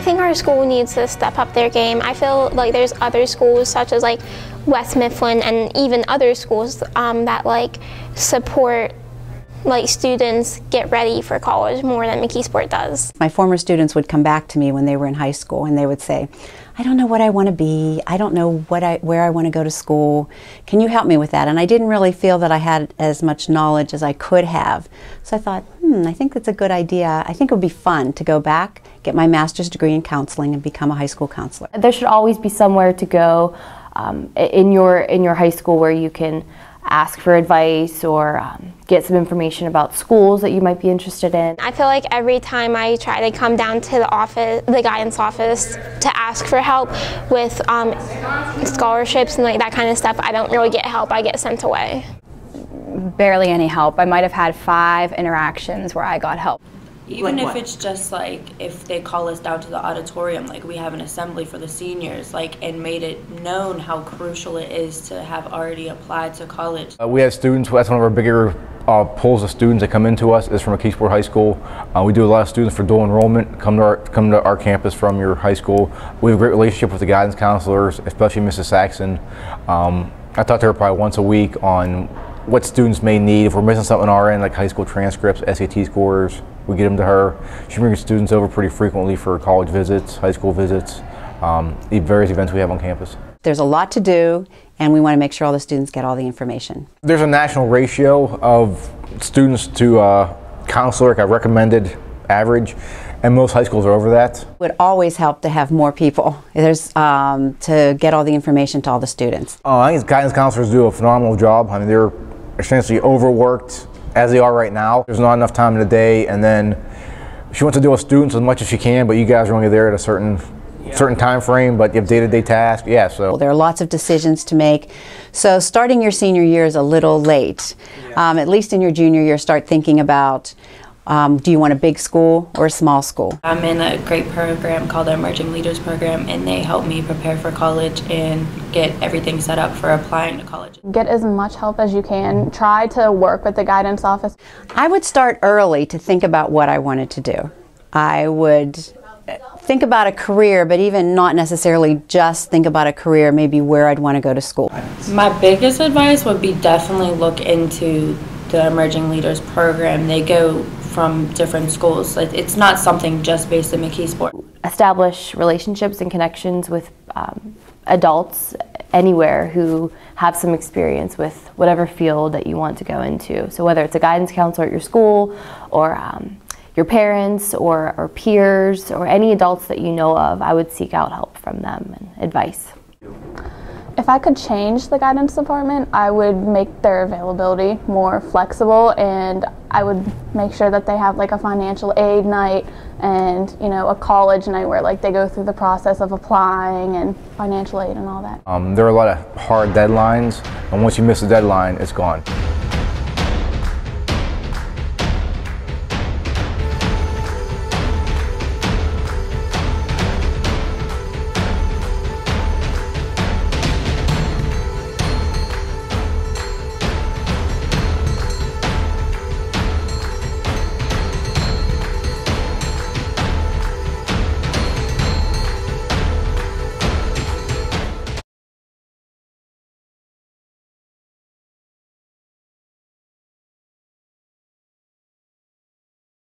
think our school needs to step up their game. I feel like there's other schools such as like West Mifflin and even other schools that like support like students get ready for college more than McKeesport does. My former students would come back to me when they were in high school and they would say, I don't know what I want to be, I don't know where I want to go to school, can you help me with that? And I didn't really feel that I had as much knowledge as I could have. So I thought, I think that's a good idea. I think it would be fun to go back, get my master's degree in counseling and become a high school counselor. There should always be somewhere to go in your high school where you can ask for advice or get some information about schools that you might be interested in. I feel like every time I try to come down to the office, the guidance office, to ask for help with scholarships and like that kind of stuff, I don't really get help. I get sent away. Barely any help. I might have had 5 interactions where I got help. Even if it's just like if they call us down to the auditorium, like we have an assembly for the seniors, like, and made it known how crucial it is to have already applied to college. We have students, that's one of our bigger pools of students that come into us is from McKeesport High School. We do a lot of students for dual enrollment, come to our campus from your high school. We have a great relationship with the guidance counselors, especially Mrs. Saxon. I talk to her probably once a week on what students may need. If we're missing something on our end, like high school transcripts, SAT scores, we get them to her. She brings students over pretty frequently for college visits, high school visits, various events we have on campus. There's a lot to do, and we want to make sure all the students get all the information. There's a national ratio of students to counselor, like a recommended average, and most high schools are over that. It would always help to have more people. There's to get all the information to all the students. I think guidance counselors do a phenomenal job. I mean, they're essentially overworked as they are right now. There's not enough time in the day, and then she wants to deal with students as much as she can, but you guys are only there at a certain time frame, but you have day-to-day tasks, so. There are lots of decisions to make, so starting your senior year is a little late. At least in your junior year, start thinking about do you want a big school or a small school? I'm in a great program called the Emerging Leaders Program, and they help me prepare for college and get everything set up for applying to college. Get as much help as you can. Try to work with the guidance office. I would start early to think about what I wanted to do. I would think about a career, but even not necessarily just think about a career, maybe where I'd want to go to school. My biggest advice would be definitely look into the Emerging Leaders Program. They go from different schools. It's not something just based in McKeesport. Establish relationships and connections with adults anywhere who have some experience with whatever field that you want to go into. So whether it's a guidance counselor at your school or your parents or peers or any adults that you know of, I would seek out help from them and advice. If I could change the guidance department, I would make their availability more flexible, and I would make sure that they have like a financial aid night and a college night where like they go through the process of applying and financial aid and all that. There are a lot of hard deadlines, and once you miss a deadline, it's gone.